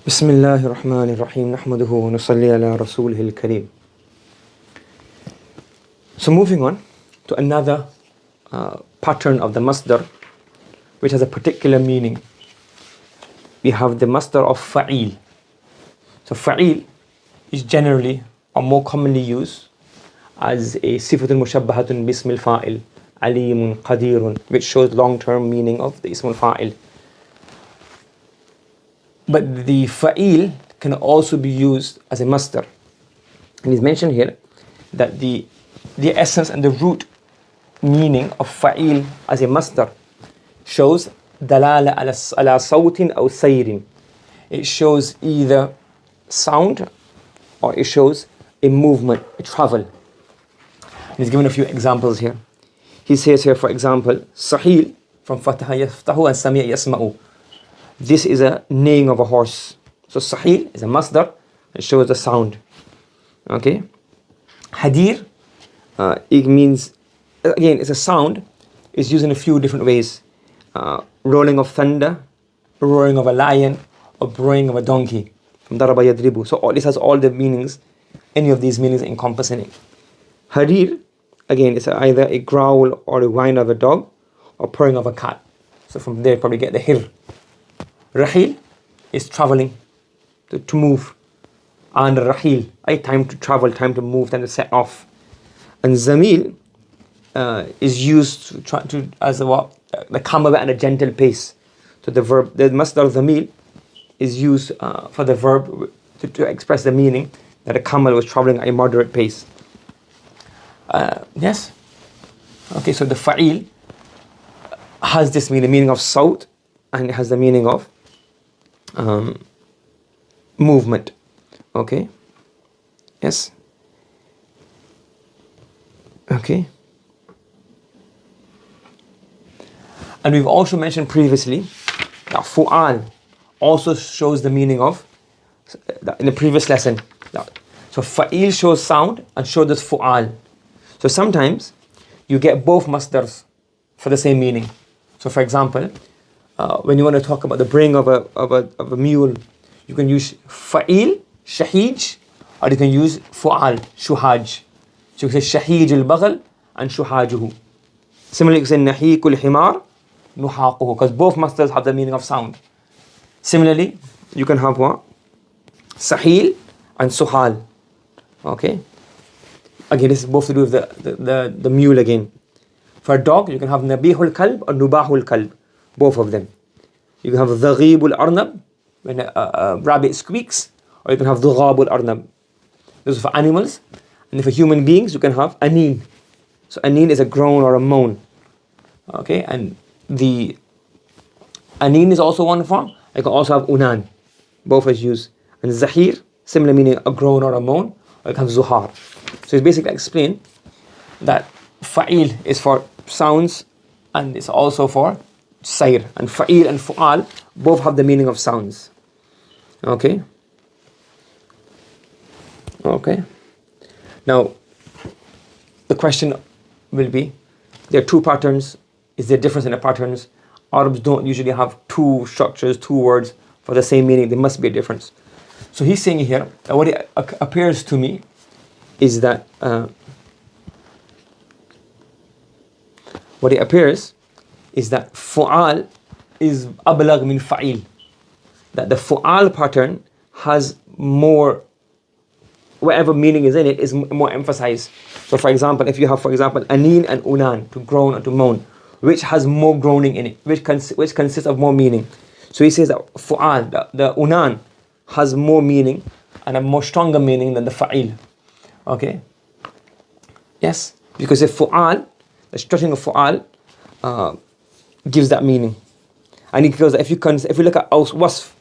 بسم الله الرحمن الرحيم نحمده ونصلي على رسوله الكريم. So moving on to another pattern of the masdar which has a particular meaning. We have the masdar of fa'il. So fa'il is generally or more commonly used as a sifatun mushabbahatun bismil fa'il, alimun qadirun, which shows long-term meaning of the ismul fa'il. But the fa'il can also be used as a masdar. And it's mentioned here that the essence and the root meaning of fa'il as a masdar shows dalala ala sawtin aw sayrin. It shows either sound or it shows a movement, a travel. And he's given a few examples here. He says here, for example, sahil from fataha yaftahu and sami'a yasma'u. This is a neighing of a horse. So sahil is a masdar. It shows the sound. Okay. Hadir, it means, again, it's a sound. It's used in a few different ways. Rolling of thunder, roaring of a lion, or braying of a donkey. From daraba yadribu. So this has all the meanings, any of these meanings encompassing it. Hadir, again, it's either a growl or a whine of a dog, or purring of a cat. So from there, you probably get the hir. Rahil is traveling, to move. And Rahil, time to travel, time to move, time to set off. And Zamil is used as the camel at a gentle pace. So the verb, the masdar Zamil is used for the verb to express the meaning that a camel was traveling at a moderate pace. Yes? Okay, so the fa'il has this meaning of sawt, and it has the meaning of movement. Okay. Yes. Okay. And we've also mentioned previously that fu'al also shows the meaning of, in the previous lesson. So fa'il shows sound and shows this fu'al. So sometimes you get both masdars for the same meaning. So for example, when you want to talk about the braying of a mule, you can use fa'il, shahij, or you can use fu'al, shuhaj. So you can say shahij al-baghl and shuhajuhu. Similarly, you can say nahiq al-himar, nuhaquhu, because both masdars have the meaning of sound. Similarly, you can have what? Sahil and suhal. Okay? Again, this is both to do with the mule again. For a dog, you can have nabihul kalb or nubahul kalb. Both of them. You can have dhaghibul arnab, when a rabbit squeaks, or you can have dhughabul arnab. Those are for animals. And for human beings, you can have aneen. So aneen is a groan or a moan. Okay, and the aneen is also one form. You can also have unan. Both as used. And zahir, similar meaning, a groan or a moan, or you can have zuhar. So it's basically explained that fa'il is for sounds and it's also for sayr. And fa'il and fu'al both have the meaning of sounds. Okay? Okay. Now, the question will be, there are two patterns. Is there a difference in the patterns? Arabs don't usually have two structures, two words for the same meaning. There must be a difference. So he's saying here, what it appears to me is that fu'al is ablag min fa'il. That the fu'al pattern has more, whatever meaning is in it is more emphasized. So for example, if you have, for example, aneen and unan, to groan or to moan, which has more groaning in it, which consists of more meaning. So he says that fu'al, the unan, has more meaning and a more stronger meaning than the fa'il. Okay? Yes? Because if fu'al, the strutting of fu'al gives that meaning. And he goes, if you look at wasf,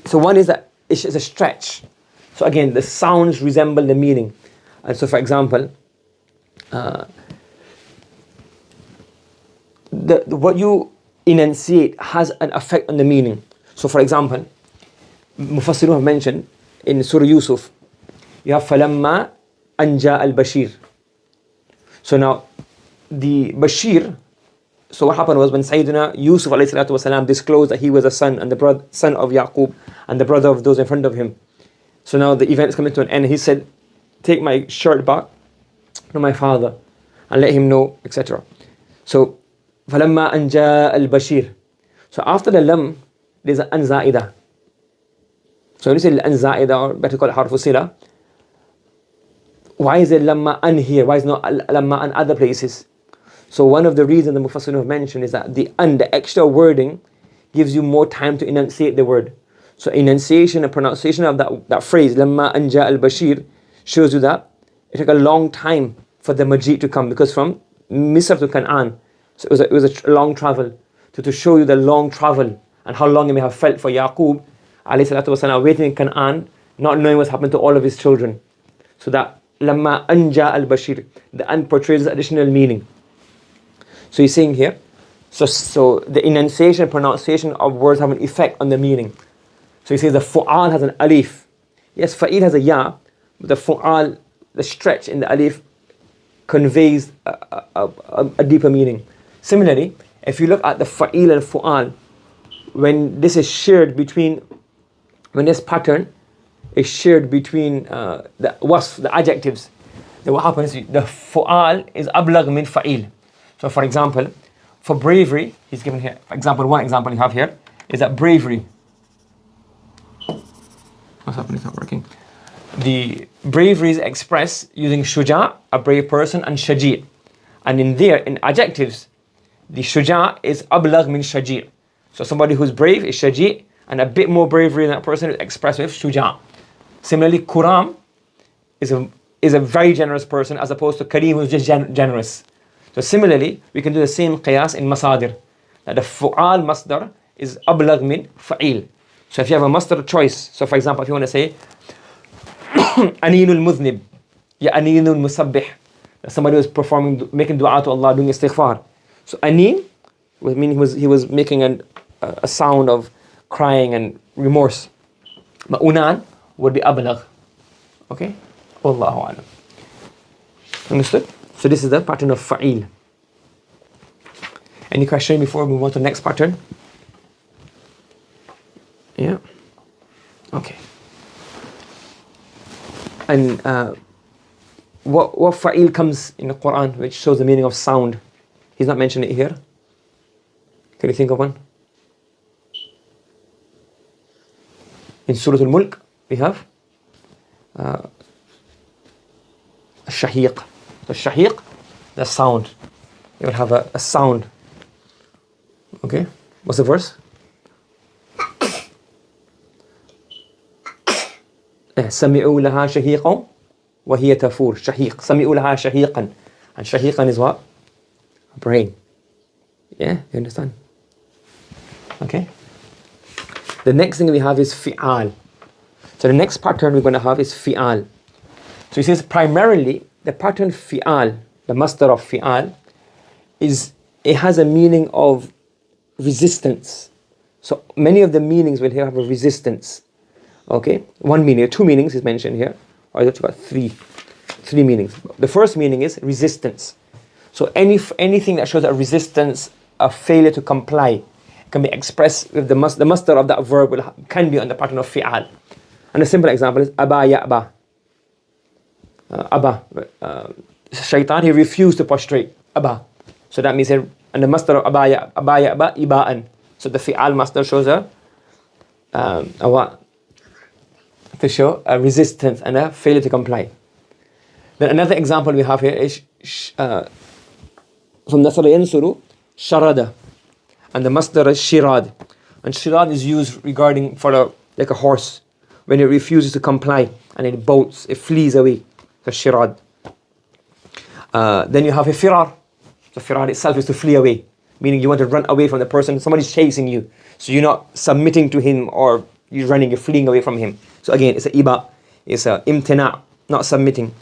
so one is that it's a stretch. So again, the sounds resemble the meaning. And so for example, what you enunciate has an effect on the meaning. So for example, Mufassirun have mentioned in Surah Yusuf, you have فَلَمَّا أَنْجَاءَ الْبَشِيرِ. So now, the Bashir, So what happened was when Sayyidina Yusuf ﷺ disclosed that he was a son and the son of Yaqub and the brother of those in front of him. So now the event is coming to an end. He said, take my shirt back to my father and let him know, etc. So فَلَمَّا أَنْ جَاءَ الْبَشِيرُ. So after the lam, there's an an za'idah. So when you say an za'idah, or better call it harfu sila, why is it lamma an here? Why is not lamma an other places? So one of the reasons the Mufassirun have mentioned is that the extra wording gives you more time to enunciate the word. So enunciation and pronunciation of that phrase, lamma an ja al-Bashir, shows you that it took a long time for the Majid to come, because from Misr to Canaan, so it was a long travel. To show you the long travel and how long it may have felt for Yaqub alayhi salatu wasalam waiting in Canaan, not knowing what's happened to all of his children. So that lamma anja al-Bashir, the an portrays additional meaning. So he's saying here, so the enunciation and pronunciation of words have an effect on the meaning. So he says the fu'al has an alif. Yes, fa'il has a ya, but the fu'al, the stretch in the alif, conveys a deeper meaning. Similarly, if you look at the fa'il and fu'al, when this is shared between, when this pattern is shared between the wasf, the adjectives, then what happens, the fu'al is ablagh min fa'il. So for example, for bravery, he's given here, one example you have here, is that bravery. What's happening? It's not working. The bravery is expressed using shuja, a brave person, and shaji'. And in adjectives, the shuja' is ablagh min shaji'. So somebody who's brave is shaji', and a bit more bravery than that person is expressed with shuja'. Similarly, kuram is a very generous person, as opposed to kareem, who's just generous. So similarly, we can do the same qiyas in masadir, that the fu'al masdar is ablagh min fa'il. So if you have a masdar choice, so for example, if you want to say aninul mudhnib, ya aninul musabbih, somebody was making dua to Allah, doing istighfar. So anin would mean he was making a sound of crying and remorse. But unan would be ablagh. Okay? Wallahu alam. Understood? So this is the pattern of fa'il. Any question before we move on to the next pattern? Yeah? Okay. And what fa'il comes in the Quran, which shows the meaning of sound? He's not mentioned it here. Can you think of one? In Surah Al-Mulk, we have shahiq. The shahiq, the sound. You will have a sound. Okay? What's the verse? سمعوا لها شهيقا وهي تفور. شهيق. سمعوا لها شهيقا. And shahiqan is what? Brain. Yeah, you understand? Okay. The next thing we have is fi'al. So the next pattern we're going to have is fi'al. So he says primarily the pattern fi'al, the masdar of fi'al, it has a meaning of resistance. So many of the meanings will have a resistance. Okay, one meaning, two meanings is mentioned here, or you've got three meanings. The first meaning is resistance. So anything that shows a resistance, a failure to comply, can be expressed with the masdar of that verb can be on the pattern of fi'al. And a simple example is aba ya'ba. Shaitan, he refused to prostrate. Aba. So that means, and the masdar of aba ya'ba iba'an. So the fi'al masdar shows a what? To show a resistance and a failure to comply. Then another example we have here is from Nasara yansuru, sharada. And the masdar is shirad. And shirad is used regarding like a horse, when it refuses to comply and it bolts, it flees away. So shirad. Then you have a firar. So firar itself is to flee away, meaning you want to run away from the person. Somebody's chasing you, so you're not submitting to him, or you're running, you're fleeing away from him. So again, it's a iba, it's a imtina, not submitting.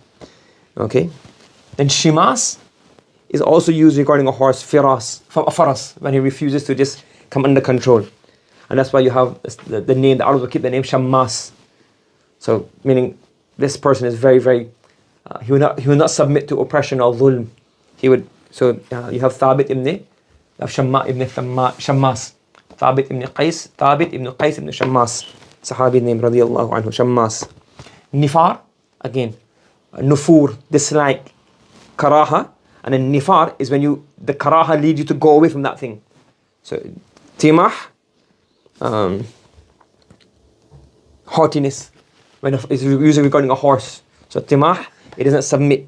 Okay. Then shimas is also used regarding a horse, faras, when he refuses to just come under control. And that's why you have the name, the Arabs will keep the name shammas. So meaning this person is very, very, he will not submit to oppression or dhulm. You have Thabit ibn Shammas. Thabit ibn Qais ibn Shammas. Sahabi name, radiyallahu anhu, Shammas. Nifar, again, nufur, dislike, karaha. And then nifar is when the karaha leads you to go away from that thing. So, timah, haughtiness, when it's usually regarding a horse. So, timah, it doesn't submit.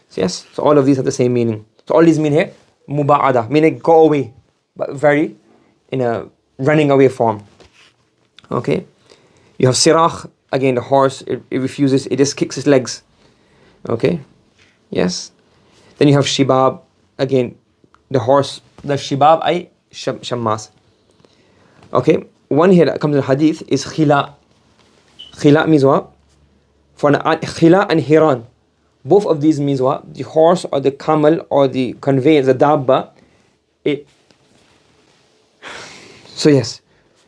So, yes, so all of these have the same meaning. So, all these mean here, muba'ada, meaning go away, but very in a running away form. Okay, you have sirah, again, the horse, it refuses, it just kicks its legs. Okay, yes. Then you have shibab, again, the horse, the shibab, shammas. Okay, one here that comes in the hadith is khila. Khila means what? For khila and hiran. Both of these means what? The horse or the camel or the conveyance, the dabba. So yes.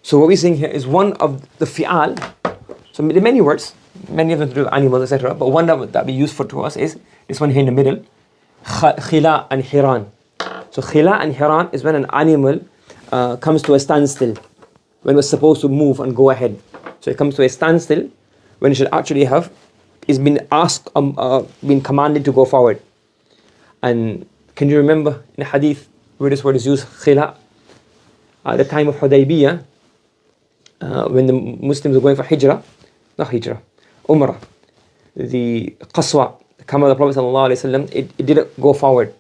So what we're saying here is one of the fi'al. So there are many words, many of them to do with animals, etc. But one that be useful to us is this one here in the middle. Khila and hiran. So khila and hiran is when an animal comes to a standstill, when it's supposed to move and go ahead. So it comes to a standstill when it should actually have, it's been asked, been commanded to go forward. And can you remember in the hadith where this word is used, khila? At the time of Hudaybiyah, when the Muslims were going for Umrah, the qaswa, the camel of the Prophet ﷺ, it didn't go forward.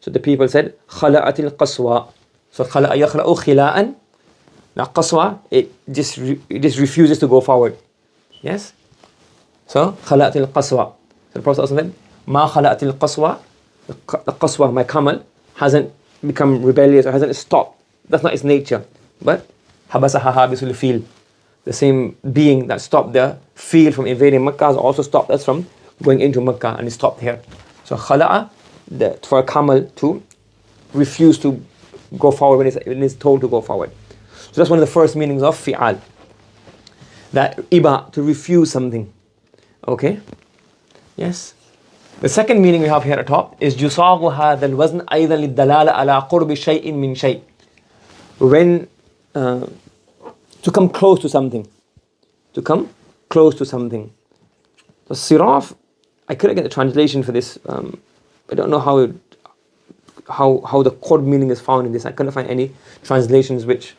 So the people said, khala'at al-qaswa. So khala'a yakhla'u khila'an. Now qaswa, it just refuses to go forward. Yes? So khala'at al-qaswa. So the Prophet ﷺ said, ma khala'at al-qaswa. The qaswa, my camel, hasn't become rebellious or hasn't stopped. That's not its nature. But habasaha habisul fil. The same being that stopped the field from invading Mecca has also stopped us from going into Mecca, and it stopped here. So khala'a, for a camel to refuse to go forward when it's told to go forward. So that's one of the first meanings of fi'al. That iba, to refuse something. Okay? Yes? The second meaning we have here at the top is يُصَاغُ هَذَا الْوَزْنَ أَيْضًا لِلدَّلَالَ عَلَى قُرْبِ شَيْءٍ مِّن شَيْءٍ. When to come close to something. To come close to something. So siraf, I couldn't get the translation for this. I don't know how the core meaning is found in this. I couldn't find any translations which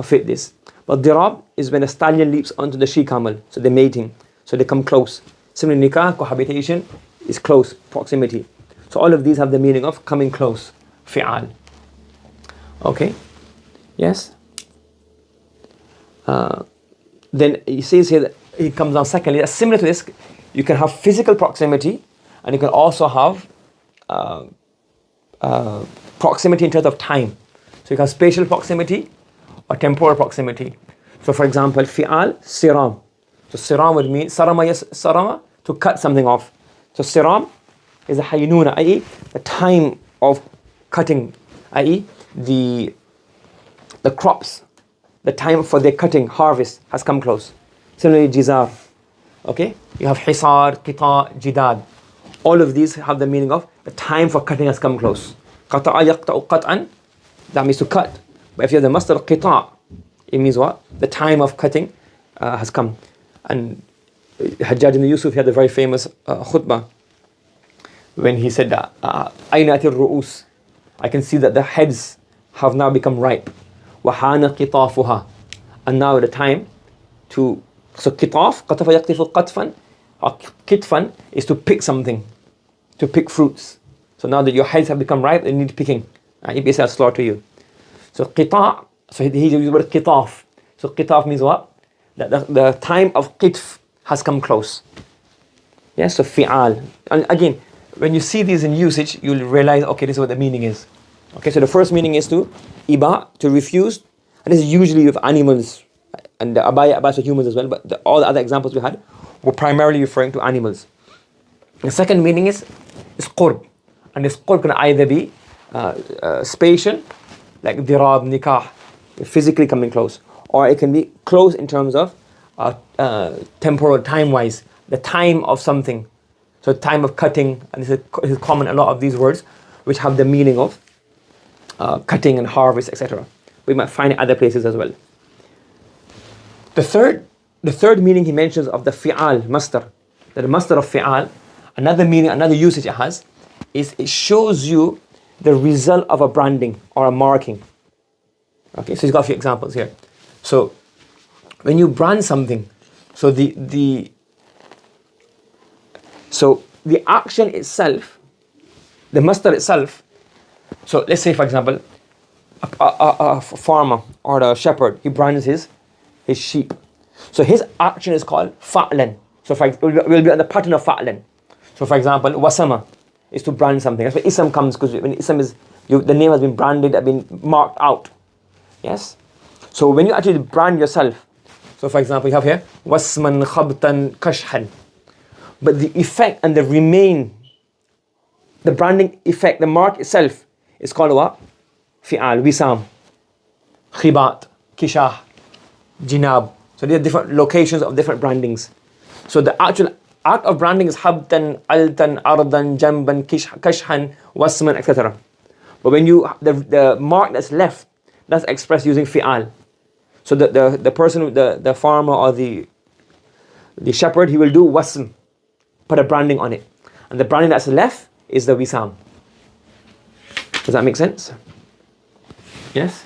fit this. But dirab is when a stallion leaps onto the she camel. So they're mating. So they come close. Similarly, nikah, cohabitation, is close, proximity. So all of these have the meaning of coming close. Fi'al. Okay? Yes? Then he says here that it comes down secondly, similar to this, you can have physical proximity and you can also have proximity in terms of time. So you can have spatial proximity or temporal proximity. So for example, fi'al, siram. So siram would mean, sarama, to cut something off. So siram is a haynuna, i.e. the time of cutting, i.e. the crops, the time for their cutting, harvest has come close. Similarly, jizar. Okay? You have hisar, qita, jidad. All of these have the meaning of the time for cutting has come close. Qata'a yaqta'u qat'an, that means to cut. But if you have the masdar qita', it means what? The time of cutting has come. And Hajjaj ibn Yusuf had a very famous khutbah when he said that aynatir ru'us, I can see that the heads have now become ripe. Wahana qitafuha, and now the time to, so qitaf, qatafa yaqtifu qatfan, kitfan is to pick something, to pick fruits. So now that your heads have become ripe, they need picking. He basically has slaughter you. So qita', so he used the word qitaf. So qitaf means what? That the time of qitf has come close. Yes, so fi'al. And again, when you see these in usage, you'll realize, okay, this is what the meaning is. Okay, so the first meaning is to iba, to refuse. And this is usually with animals. And the abaya for humans as well. But all the other examples we had were primarily referring to animals. The second meaning is qurb. And this qurb can either be spatial, like dirab, nikah, physically coming close. Or it can be close in terms of temporal, time-wise, the time of something. So time of cutting, and this is common, a lot of these words, which have the meaning of cutting and harvest, etc. We might find it other places as well. The third the third meaning he mentions of the fi'al, masdar, that the masdar of fi'al, another meaning, another usage it has, is it shows you the result of a branding or a marking. Okay, so he's got a few examples here. So when you brand something, so the action itself, the masdar itself, so let's say for example, a farmer or a shepherd, he brands his sheep. So his action is called fa'lan. So we'll be on the pattern of fa'lan. So for example, wasama is to brand something. That's where ism comes, because when ism is, the name has been branded, has been marked out. Yes? So when you actually brand yourself, so for example, you have here, wasman khabtan kashhan. But the effect and the branding effect, the mark itself is called what? Fi'al, wisam, khibat, kishah, jinab. So there are different locations of different brandings. So the actual act of branding is habtan, altan, ardan, jamban, kashhan, wasman, etc. But when you, the mark that's left, that's expressed using fi'al. So the person, the farmer or the shepherd, he will do wasm, put a branding on it. And the branding that's left is the wisam. Does that make sense? Yes?